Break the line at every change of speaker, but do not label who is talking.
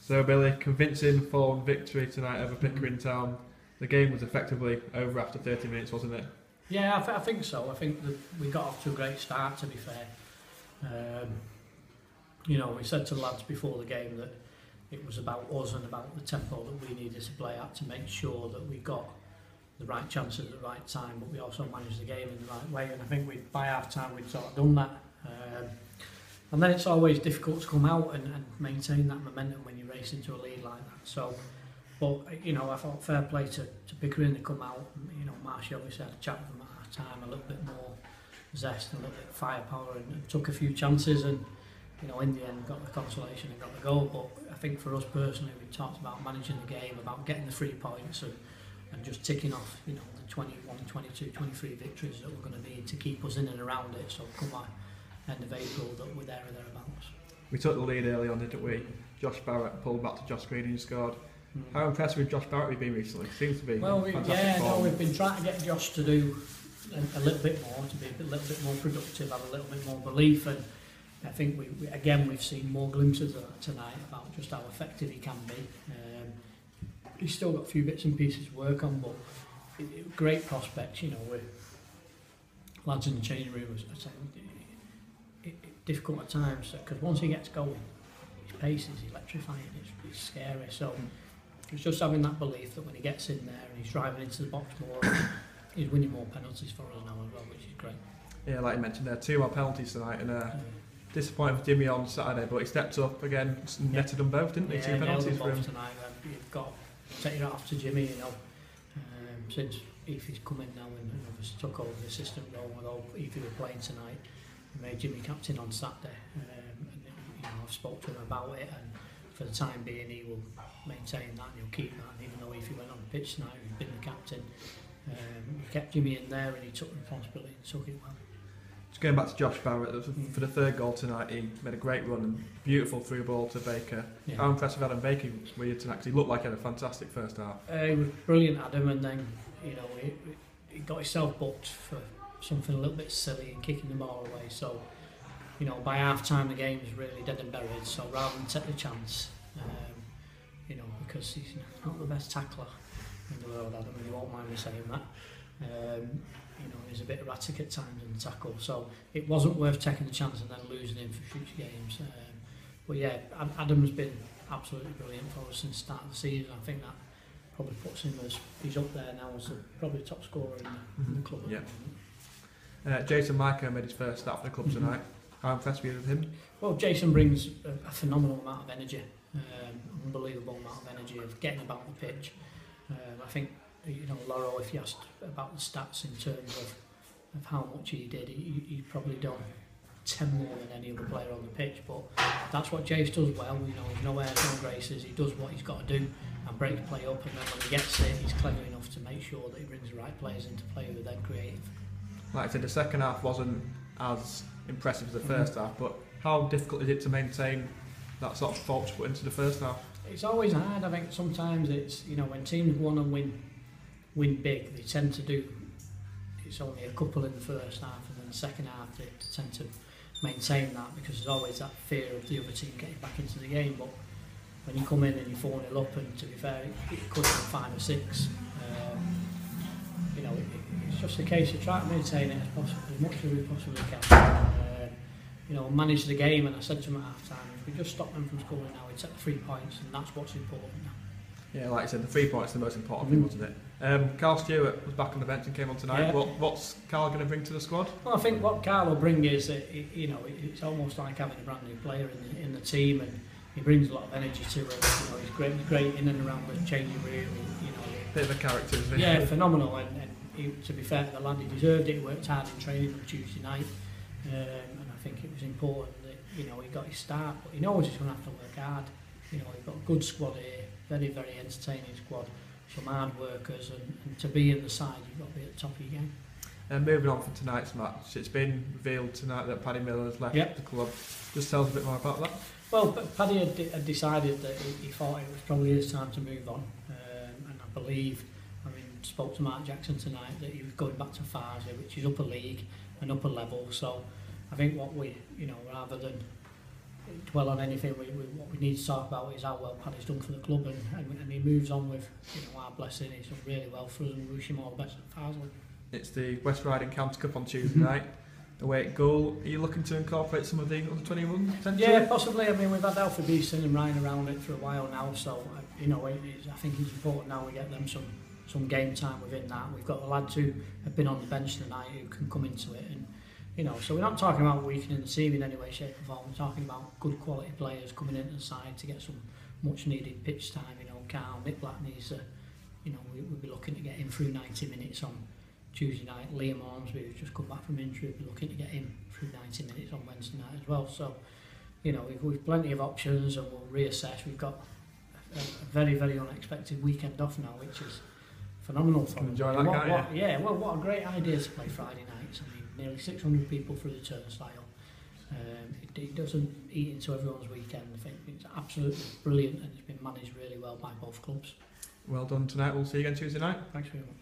So Billy, convincing 4-1 victory tonight over Pickering Town. The game was effectively over after 30 minutes, wasn't it?
Yeah, I think so. I think that we got off to a great start, to be fair. You know, we said to the lads before the game that it was about us and about the tempo that we needed to play at to make sure that we got the right chances at the right time, but we also managed the game in the right way. And I think by half time we'd sort of done that. And then it's always difficult to come out and maintain that momentum when you race into a lead like that. So, but you know, I thought fair play to Pickering to come out. You know, Marshy obviously had a chat with them at half time, a little bit more zest and a little bit of firepower, and took a few chances, and you know, in the end got the consolation and got the goal. But I think for us personally, we talked about managing the game, about getting the 3 points and just ticking off, you know, the 21, 22, 23 victories that we're going to need to keep us in and around it. So come by end of April that we're there or thereabouts.
We took the lead early on, didn't we? Josh Barrett pulled back to Josh Green and scored. How impressed with Josh Barrett have you been recently? Seems to be
we've been trying to get Josh to do a little bit more, to be a little bit more productive, have a little bit more belief, and I think we've seen more glimpses of that tonight about just how effective he can be. He's still got a few bits and pieces to work on, but great prospects. You know, with lads in the changing room are saying difficult at times because once he gets going, his pace is electrifying. It's scary. So it's just having that belief that when he gets in there and he's driving into the box more, he's winning more penalties for us now as well, which is great.
Yeah, like you mentioned, there 2 more penalties tonight, and disappointing for Jimmy on Saturday, but he stepped up again, netted them both, didn't he? 2 penalties for him
tonight. You've got to take it off to Jimmy, you know. Since Eefy's come in now and obviously took over the assistant role, although Eefy were playing tonight, we made Jimmy captain on Saturday. And, you know, I've spoke to him about it, and for the time being he will maintain that and he'll keep that. And even though Eefy went on the pitch tonight, he's been the captain. We kept Jimmy in there and he took responsibility and took it well.
Just going back to Josh Barrett, for the 3rd goal tonight, he made a great run and beautiful through ball to Baker. Yeah. How impressive Adam Baker were you tonight? Because he looked like he had a fantastic first half.
He was brilliant, Adam, and then you know he got himself booked for something a little bit silly and kicking the ball away. So you know, by half time the game was really dead and buried. So rather than take the chance, you know, because he's not the best tackler in the world, Adam, and you won't mind me saying that. You know, he's a bit erratic at times in the tackle, so it wasn't worth taking the chance and then losing him for future games. But yeah, Adam's been absolutely brilliant for us since the start of the season. I think that probably puts him as he's up there now as probably top scorer in the club.
Yeah. Jason Micah made his first start for the club tonight. How impressed were you with him?
Well, Jason brings a phenomenal amount of energy, unbelievable amount of energy of getting about the pitch. I think, you know, Laurel, if you asked about the stats in terms of how much he did, he's probably done 10 more than any other player on the pitch, but that's what Jace does well. You know, he's no airs, no graces, he does what he's got to do and break the play up, and then when he gets it, he's clever enough to make sure that he brings the right players into play who are then creative. Like
I said, the second half wasn't as impressive as the first half, but how difficult is it to maintain that sort of focus put into the first half?
It's always hard. I think sometimes it's, you know, when teams want to win big, they tend to do, it's only a couple in the first half, and then the second half they tend to maintain that because there's always that fear of the other team getting back into the game. But when you come in and you're 4-0 up, and to be fair, it could be 5 or 6, you know, it's just a case of trying to maintain it as much as we possibly can. You know, manage the game, and I said to him at half time, if we just stop them from scoring now, we take the 3 points, and that's what's important now.
Yeah, like I said, the 3 points is the most important thing, wasn't it? Carl Stewart was back on the bench and came on tonight. Yeah. What's Carl going to bring to the squad?
Well, I think what Carl will bring is that, you know, it's almost like having a brand new player in the team, and he brings a lot of energy to it. You know, he's great in and around the changing room. You know,
bit of a character, isn't he?
Yeah, phenomenal. And he, to be fair to the lad, he deserved it. He worked hard in training on Tuesday night, and I think it was important that, you know, he got his start, but he knows he's going to have to work hard. You know, we've got a good squad here, very, very entertaining squad, some hard workers, and to be in the side, you've got to be at the top of your game.
And moving on from tonight's match, it's been revealed tonight that Paddy Miller has left the club. Just tell us a bit more about that.
Well, Paddy had decided that he thought it was probably his time to move on, and I believe, spoke to Mark Jackson tonight, that he was going back to Farsley, which is upper league and upper level. So I think what we, you know, rather than dwell on anything. What we need to talk about is how well Paddy's done for the club, and he moves on with our blessing. He's done really well for us, and we wish him all the best at Farsley.
It's the West Riding County Cup on Tuesday night. Away at goal. Are you looking to incorporate some of the under 21 potentially?
Yeah, possibly. I mean, we've had Alfie Beeson and Ryan around it for a while now, so I think it's important now we get them some game time within that. We've got the lads who have been on the bench tonight who can come into it, and so we're not talking about weakening the team in any way, shape or form. We're talking about good quality players coming into the side to get some much needed pitch time. Carl, Nick Black needs to, we'll be looking to get him through 90 minutes on Tuesday night. Liam Ormsby, who's just come back from injury, we'll be looking to get him through 90 minutes on Wednesday night as well. So, we've plenty of options, and we'll reassess. We've got a very, very unexpected weekend off now, which is phenomenal for us.
Enjoy that, can't you?
Yeah, well, what a great idea to play Friday nights. I mean, nearly 600 people through the turnstile. It doesn't eat into everyone's weekend. I think it's absolutely brilliant, and it's been managed really well by both clubs.
Well done tonight. We'll see you again Tuesday night.
Thanks very much.